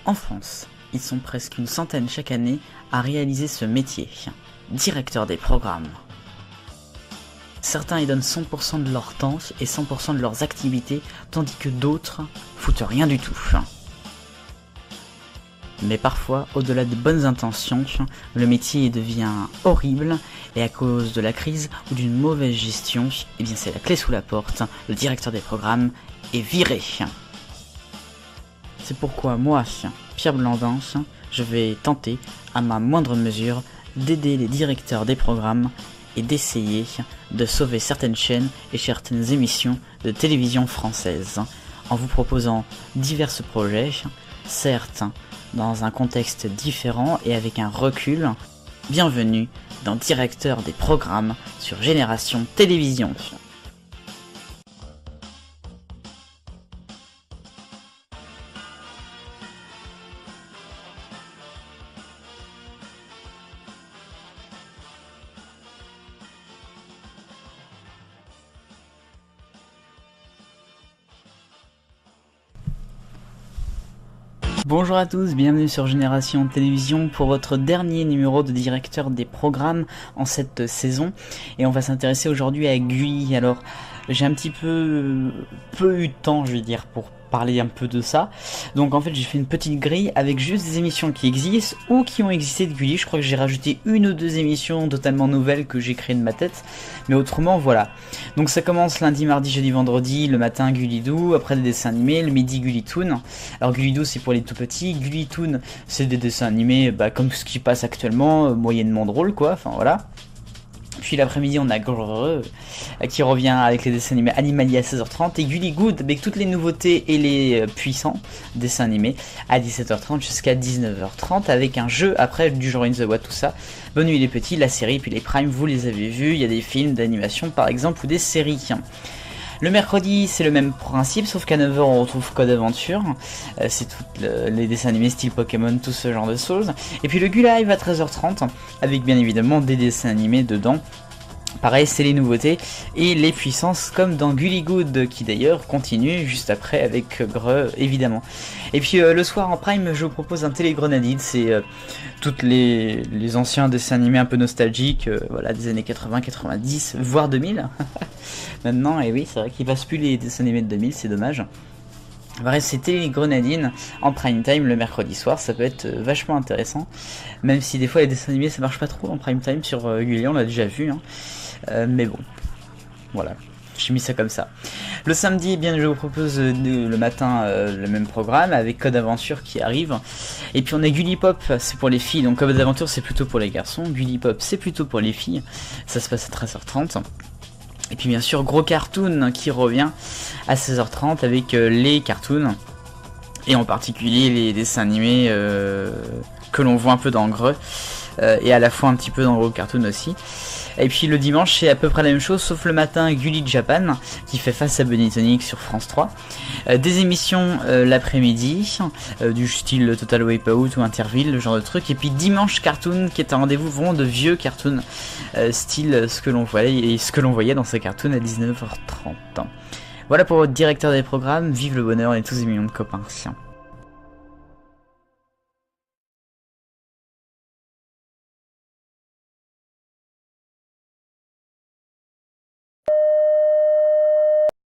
En France, ils sont presque une centaine chaque année à réaliser ce métier, directeur des programmes. Certains y donnent 100% de leur temps et 100% de leurs activités, tandis que d'autres foutent rien du tout. Mais parfois, au-delà des bonnes intentions, le métier devient horrible et à cause de la crise ou d'une mauvaise gestion, eh bien c'est la clé sous la porte, le directeur des programmes est viré. C'est pourquoi moi, Pierre Blandin, je vais tenter, à ma moindre mesure, d'aider les directeurs des programmes et d'essayer de sauver certaines chaînes et certaines émissions de télévision française, en vous proposant divers projets, certes dans un contexte différent et avec un recul. Bienvenue dans Directeur des programmes sur Génération Télévision. Bonjour à tous, bienvenue sur Génération Télévision pour votre dernier numéro de directeur des programmes en cette saison. Et on va s'intéresser aujourd'hui à Gulli. Alors, j'ai un petit peu eu de temps, je vais dire, pour parler un peu de ça. Donc en fait, j'ai fait une petite grille avec juste des émissions qui existent ou qui ont existé de Gulli. Je crois que j'ai rajouté une ou deux émissions totalement nouvelles que j'ai créées de ma tête. Mais autrement, voilà. Donc ça commence lundi, mardi, jeudi, vendredi, le matin Gulli-Doo, après des dessins animés, le midi Gulli-Toon. Alors Gulli-Doo c'est pour les tout petits, Gulli-Toon c'est des dessins animés comme ce qui passe actuellement, moyennement drôle quoi, enfin voilà. Puis l'après-midi on a Grrr qui revient avec les dessins animés Animalier à 16h30 et Gulli Good avec toutes les nouveautés et les puissants dessins animés à 17h30 jusqu'à 19h30 avec un jeu après du genre In the What, tout ça. Bonne nuit les petits, la série puis les primes vous les avez vus, il y a des films d'animation par exemple ou des séries. Le mercredi, c'est le même principe, sauf qu'à 9h, on retrouve Code Aventure. C'est tous les dessins animés style Pokémon, tout ce genre de choses. Et puis le Gulli Live à 13h30, avec bien évidemment des dessins animés dedans. Pareil, c'est les nouveautés et les puissances comme dans Gulli Good qui d'ailleurs continue juste après avec Grrr évidemment. Et puis le soir en prime, je vous propose un Télégrenadine, c'est toutes les anciens dessins animés un peu nostalgiques, voilà, des années 80, 90, voire 2000. Maintenant, et oui, c'est vrai qu'il passe plus les dessins animés de 2000, c'est dommage. Bref, c'est Télégrenadine en prime time le mercredi soir, ça peut être vachement intéressant, même si des fois les dessins animés ça marche pas trop en prime time sur Gulli, on l'a déjà vu, hein. Mais bon, voilà, j'ai mis ça comme ça. Le samedi, eh bien, je vous propose le matin le même programme avec Code Aventure qui arrive. Et puis on a Gulli Pop, c'est pour les filles, donc Code Aventure c'est plutôt pour les garçons, Gulli Pop c'est plutôt pour les filles, ça se passe à 13h30. Et puis bien sûr Gros Cartoon qui revient à 16h30 avec les cartoons et en particulier les dessins animés que l'on voit un peu dans Grrr et à la fois un petit peu dans Gros Cartoon aussi. Et puis le dimanche c'est à peu près la même chose sauf le matin Gulli Japan qui fait face à Bunny Tonic sur France 3. Des émissions l'après-midi du style Total Wipeout ou Interville, le genre de truc. Et puis dimanche Cartoon qui est un rendez-vous vraiment de vieux cartoons style ce que l'on voyait dans ces cartoons à 19h30. Voilà pour votre directeur des programmes, vive le bonheur et tous des millions de copains.